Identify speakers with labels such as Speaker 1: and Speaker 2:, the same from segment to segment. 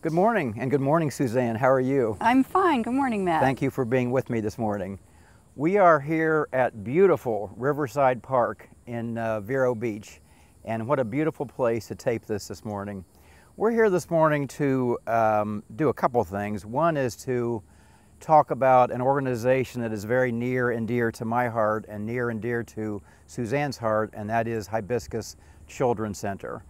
Speaker 1: Good morning, and good morning, Suzanne. How are you?
Speaker 2: I'm fine. Good morning, Matt.
Speaker 1: Thank you for being with me this morning. We are here at beautiful Riverside Park in Vero Beach, and what a beautiful place to tape this morning. We're here this morning to do a couple things. One is to talk about an organization that is very near and dear to my heart and near and dear to Suzanne's heart, and that is Hibiscus Children's Center.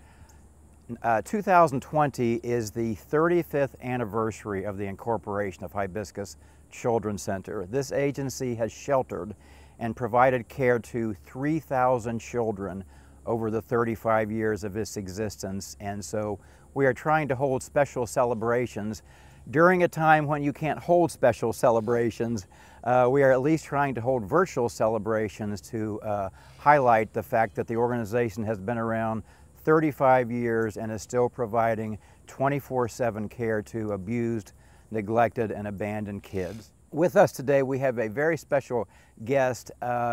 Speaker 1: 2020 is the 35th anniversary of the incorporation of Hibiscus Children's Center. This agency has sheltered and provided care to 3,000 children over the 35 years of its existence, and so we are trying to hold special celebrations. During a time when you can't hold special celebrations, we are at least trying to hold virtual celebrations to highlight the fact that the organization has been around 35 years and is still providing 24/7 care to abused, neglected, and abandoned kids. With us today we have a very special guest,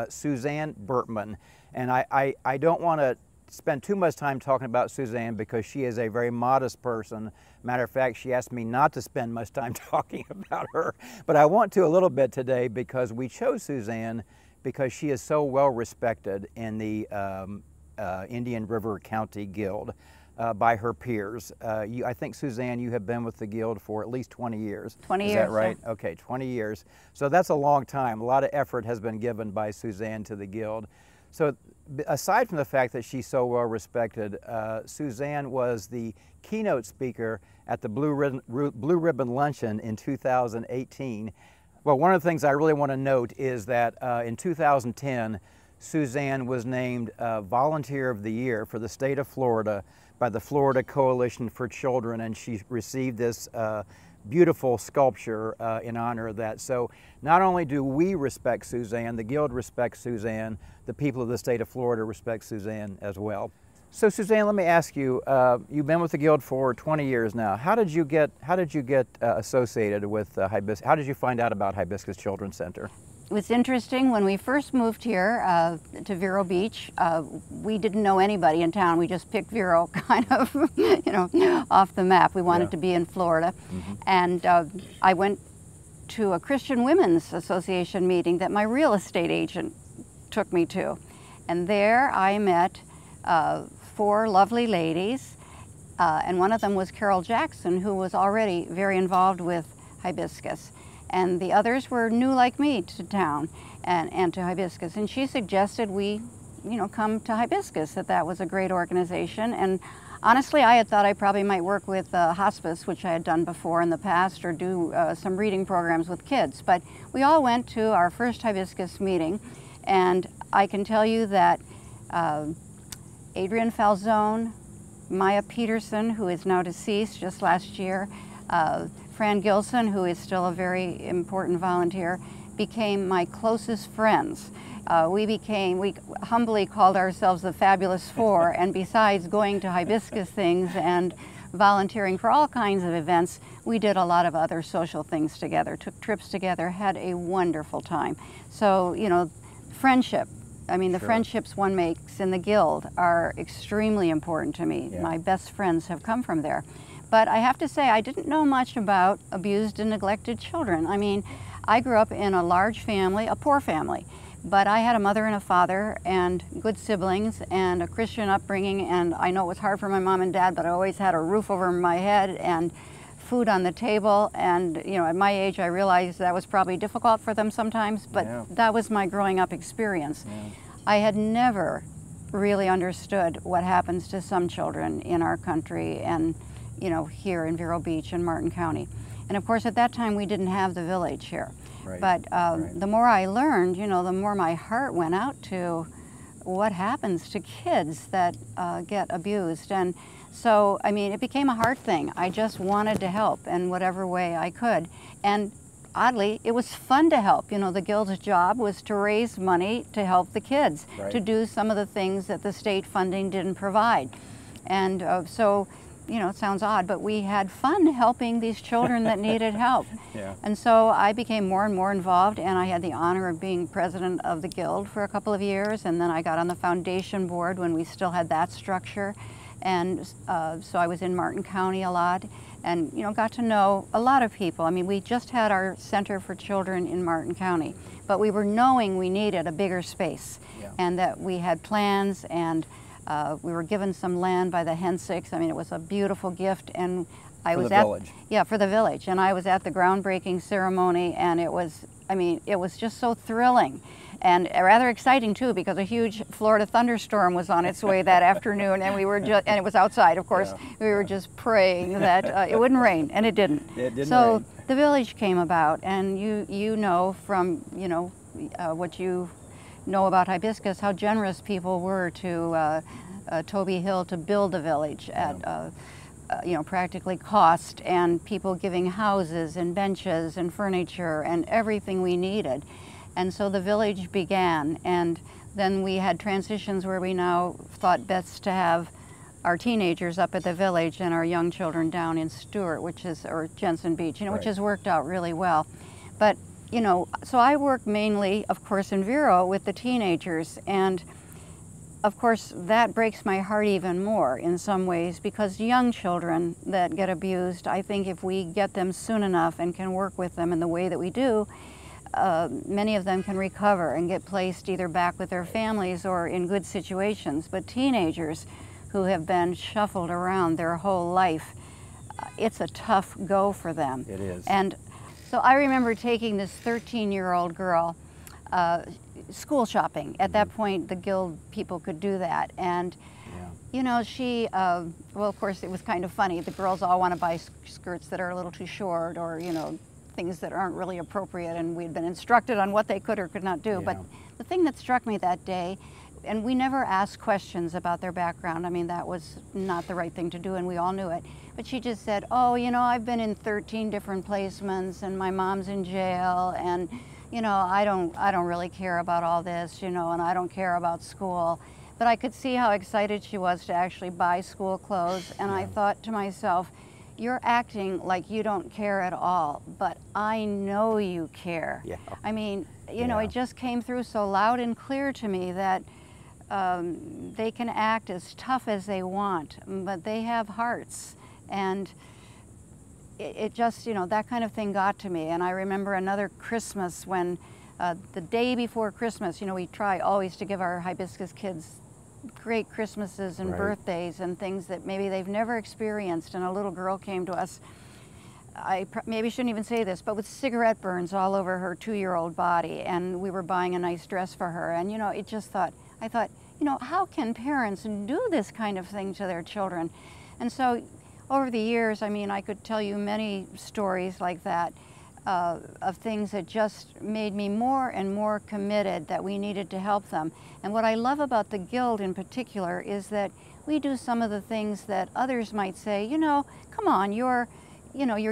Speaker 1: Suzanne Bertman. And I don't want to spend too much time talking about Suzanne because she is a very modest person. Matter of fact, she asked me not to spend much time talking about her. But I want to a little bit today because we chose Suzanne because she is so well respected in the Indian River County Guild by her peers. I think, Suzanne, you have been with the Guild for at least 20 years.
Speaker 2: 20 years.
Speaker 1: Is that right?
Speaker 2: Yeah.
Speaker 1: Okay, 20 years. So that's a long time. A lot of effort has been given by Suzanne to the Guild. So aside from the fact that she's so well respected, Suzanne was the keynote speaker at the Blue Ribbon Luncheon in 2018. Well, one of the things I really want to note is that in 2010, Suzanne was named Volunteer of the Year for the state of Florida by the Florida Coalition for Children, and she received this beautiful sculpture in honor of that. So not only do we respect Suzanne, the Guild respects Suzanne, the people of the state of Florida respect Suzanne as well. So Suzanne, let me ask you, you've been with the Guild for 20 years now. How did you get associated with Hibiscus? How did you find out about Hibiscus Children's Center?
Speaker 2: It was interesting. When we first moved here to Vero Beach, we didn't know anybody in town. We just picked Vero kind of, off the map. We wanted to be in Florida. Mm-hmm. And I went to a Christian Women's Association meeting that my real estate agent took me to. And there I met 4 lovely ladies, and one of them was Carol Jackson, who was already very involved with Hibiscus. And the others were new like me to town and to Hibiscus. And she suggested we, come to Hibiscus, that was a great organization. And honestly, I had thought I probably might work with hospice, which I had done before in the past, or do some reading programs with kids. But we all went to our first Hibiscus meeting, and I can tell you that Adrienne Falzone, Maya Peterson, who is now deceased just last year, Fran Gilson, who is still a very important volunteer, became my closest friends. We humbly called ourselves the Fabulous Four, and besides going to Hibiscus things and volunteering for all kinds of events, we did a lot of other social things together, took trips together, had a wonderful time. So, friendship. I mean, the friendships one makes in the Guild are extremely important to me. Yeah. My best friends have come from there. But I have to say, I didn't know much about abused and neglected children. I mean, I grew up in a large family, a poor family, but I had a mother and a father and good siblings and a Christian upbringing, and I know it was hard for my mom and dad, but I always had a roof over my head and food on the table, and at my age I realized that was probably difficult for them sometimes, but that was my growing up experience. Yeah. I had never really understood what happens to some children in our country and here in Vero Beach and Martin County. And of course at that time we didn't have the village here. Right. But the more I learned, the more my heart went out to what happens to kids that get abused. And so, I mean, it became a heart thing. I just wanted to help in whatever way I could. And oddly, it was fun to help. The Guild's job was to raise money to help the kids, to do some of the things that the state funding didn't provide. And so, it sounds odd, but we had fun helping these children that needed help. Yeah. And so I became more and more involved, and I had the honor of being president of the Guild for a couple of years, and then I got on the foundation board when we still had that structure. And so I was in Martin County a lot. and got to know a lot of people. I mean, we just had our Center for Children in Martin County, but we were knowing we needed a bigger space, and that we had plans, and we were given some land by the Hensicks. I mean, it was a beautiful gift, and I was
Speaker 1: at the village.
Speaker 2: Yeah, for the village, and I was at the groundbreaking ceremony, and it was, I mean, it was just so thrilling. And rather exciting too, because a huge Florida thunderstorm was on its way that afternoon, and we were just, and it was outside, of course. We were just praying that it wouldn't rain, and it didn't.
Speaker 1: It didn't
Speaker 2: so
Speaker 1: rain.
Speaker 2: The village came about, and you know from what you know about Hibiscus how generous people were to Toby Hill to build the village at practically cost, and people giving houses and benches and furniture and everything we needed. And so the village began, and then we had transitions where we now thought best to have our teenagers up at the village and our young children down in Stewart, or Jensen Beach, which has worked out really well. But, so I work mainly, of course, in Vero with the teenagers, and of course that breaks my heart even more in some ways, because young children that get abused, I think if we get them soon enough and can work with them in the way that we do, many of them can recover and get placed either back with their families or in good situations. But teenagers who have been shuffled around their whole life, it's a tough go for them.
Speaker 1: It is.
Speaker 2: And so I remember taking this 13-year-old girl school shopping. At that point, the Guild people could do that. And she, well, of course, it was kind of funny. The girls all want to buy skirts that are a little too short, or, things that aren't really appropriate, and we'd been instructed on what they could or could not do. But the thing that struck me that day, and we never asked questions about their background. I mean, that was not the right thing to do, and we all knew it. But she just said, oh, I've been in 13 different placements, and my mom's in jail, and, I don't really care about all this, and I don't care about school. But I could see how excited she was to actually buy school clothes, and I thought to myself, you're acting like you don't care at all, but I know you care. I mean, it just came through so loud and clear to me that they can act as tough as they want, but they have hearts. And it just, that kind of thing got to me. And I remember another Christmas when the day before Christmas, we try always to give our Hibiscus kids great Christmases and birthdays and things that maybe they've never experienced. And a little girl came to us, I maybe shouldn't even say this, but with cigarette burns all over her 2-year-old body, and we were buying a nice dress for her. And I thought, how can parents do this kind of thing to their children? And so over the years, I mean, I could tell you many stories like that, of things that just made me more and more committed that we needed to help them. And what I love about the Guild in particular is that we do some of the things that others might say, come on, you're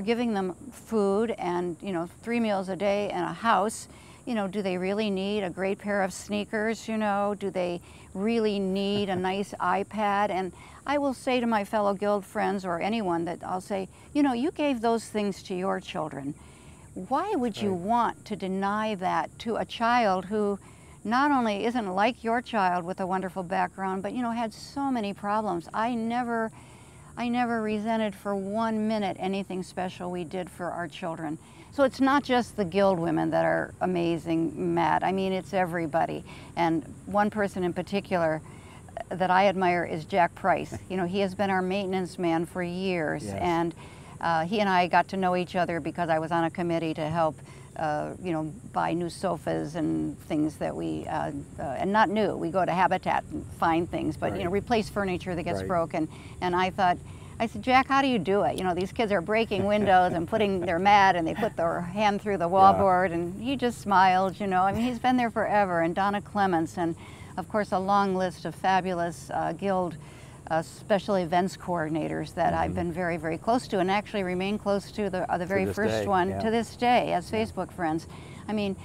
Speaker 2: giving them food and, 3 meals a day and a house. Do they really need a great pair of sneakers? Do they really need a nice iPad? And I will say to my fellow Guild friends, or anyone, that I'll say, you gave those things to your children. Why would you want to deny that to a child who not only isn't like your child with a wonderful background, but had so many problems? I never resented for 1 minute anything special we did for our children. So it's not just the Guild women that are amazing, Matt. I mean, it's everybody. And one person in particular that I admire is Jack Price. He has been our maintenance man for years, and he and I got to know each other because I was on a committee to help, buy new sofas and things that we, and not new, we go to Habitat and find things, but, replace furniture that gets broken. And I said, Jack, how do you do it? These kids are breaking windows and they're mad, and they put their hand through the wallboard, and he just smiled, I mean, he's been there forever. And Donna Clements, and of course a long list of fabulous Guild special events coordinators that I've been very, very close to, and actually remain close to, the very first one to this day as Facebook friends. I mean,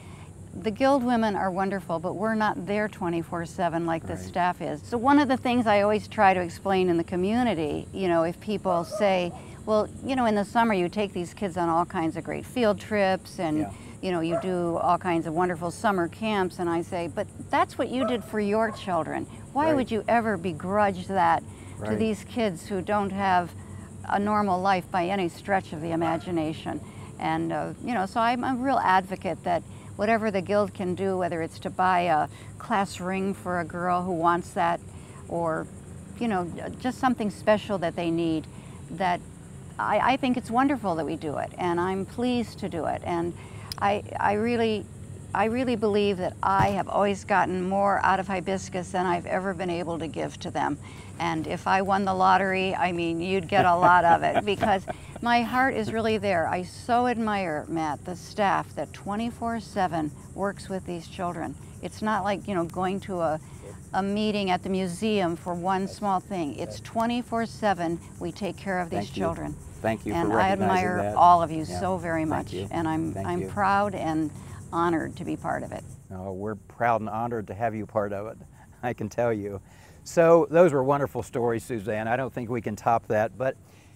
Speaker 2: the Guild women are wonderful, but we're not there 24/7 like the staff is. So one of the things I always try to explain in the community, if people say, well, in the summer you take these kids on all kinds of great field trips, and you do all kinds of wonderful summer camps, and I say, but that's what you did for your children. Why would you ever begrudge that to these kids who don't have a normal life by any stretch of the imagination. And, you know, so I'm a real advocate that whatever the Guild can do, whether it's to buy a class ring for a girl who wants that, or, you know, just something special that they need, that I think it's wonderful that we do it, and I'm pleased to do it. And I really believe that I have always gotten more out of Hibiscus than I've ever been able to give to them. And if I won the lottery, I mean, you'd get a lot of it, because my heart is really there. I so admire, Matt, the staff that 24/7 works with these children. It's not like, you know, going to a meeting at the museum for one small thing. It's 24/7 we take care of these children.
Speaker 1: Thank you for
Speaker 2: recognizing
Speaker 1: recognizing
Speaker 2: that. And I admire
Speaker 1: that.
Speaker 2: all of you
Speaker 1: Yeah.
Speaker 2: so very
Speaker 1: Thank
Speaker 2: much.
Speaker 1: you.
Speaker 2: And I'm proud and honored to be part of it.
Speaker 1: Oh, we're proud and honored to have you part of it, I can tell you. So those were wonderful stories, Suzanne. I don't think we can top that. But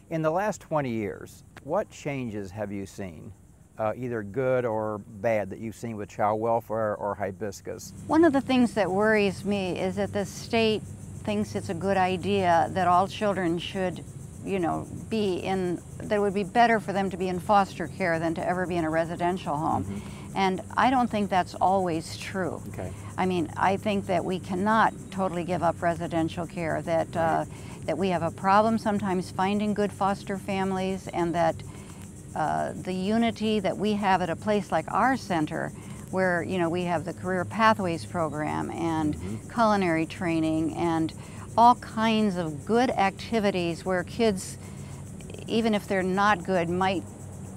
Speaker 1: in the last 20 years, what changes have you seen, either good or bad, that you've seen with child welfare or Hibiscus?
Speaker 2: One of the things that worries me is that the state thinks it's a good idea that all children should, you know, that it would be better for them to be in foster care than to ever be in a residential home.
Speaker 1: Mm-hmm.
Speaker 2: And I don't think that's always true.
Speaker 1: Okay.
Speaker 2: I mean, I think that we cannot totally give up residential care, that, that we have a problem sometimes finding good foster families, and that the unity that we have at a place like our center, where, you know, we have the Career Pathways program and culinary training and all kinds of good activities where kids, even if they're not good, might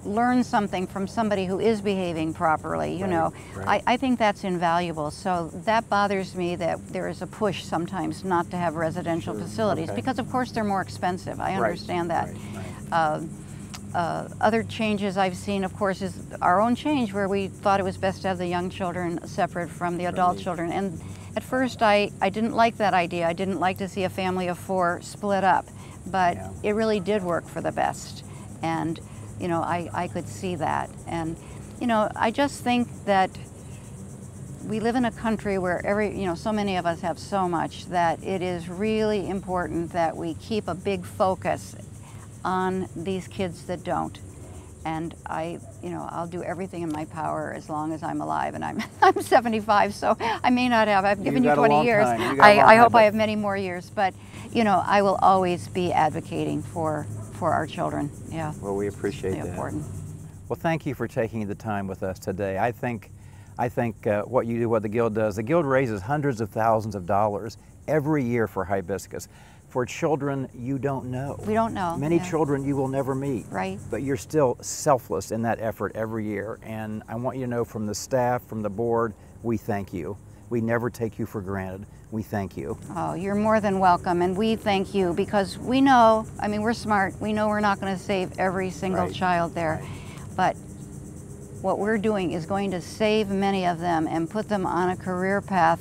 Speaker 2: learn something from somebody who is behaving properly, you know.
Speaker 1: Right.
Speaker 2: I think that's invaluable. So that bothers me that there is a push sometimes not to have residential facilities, because of course they're more expensive. I understand that. Other changes I've seen, of course, is our own change, where we thought it was best to have the young children separate from the adult children. And at first I didn't like that idea. I didn't like to see a family of 4 split up, but it really did work for the best. And you know, I could see that. And you know, I just think that we live in a country where so many of us have so much, that it is really important that we keep a big focus on these kids that don't. And I'll do everything in my power as long as I'm alive, and I'm 75, so I may not have. I've given you 20 years. I hope I have many more years, but you know, I will always be advocating for our children. Yeah.
Speaker 1: Well, we appreciate that.
Speaker 2: Important.
Speaker 1: Well, thank you for taking the time with us today. I think what you do, what the Guild does, the Guild raises hundreds of thousands of dollars every year for Hibiscus, for children you don't know.
Speaker 2: We don't know.
Speaker 1: Many children you will never meet.
Speaker 2: Right.
Speaker 1: But you're still selfless in that effort every year. And I want you to know, from the staff, from the board, we thank you. We never take you for granted. We thank you.
Speaker 2: Oh, you're more than welcome, and we thank you, because we know, I mean, we're smart. We know we're not going to save every single child there, but what we're doing is going to save many of them and put them on a career path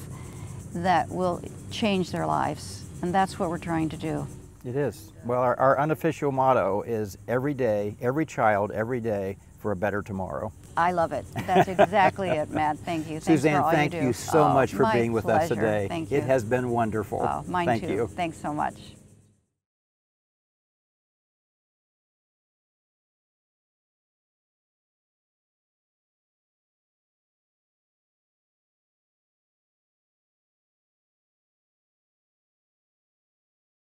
Speaker 2: that will change their lives, and that's what we're trying to do.
Speaker 1: It is. Well, our unofficial motto is every day, every child, every day, for a better tomorrow.
Speaker 2: I love it. That's exactly it, Matt. Thank you. Thanks
Speaker 1: Suzanne,
Speaker 2: for all
Speaker 1: thank
Speaker 2: you do.
Speaker 1: you so much for being with us
Speaker 2: pleasure.
Speaker 1: today.
Speaker 2: Thank you.
Speaker 1: It has been wonderful.
Speaker 2: Oh, mine
Speaker 1: thank
Speaker 2: too.
Speaker 1: you.
Speaker 2: Thanks so much.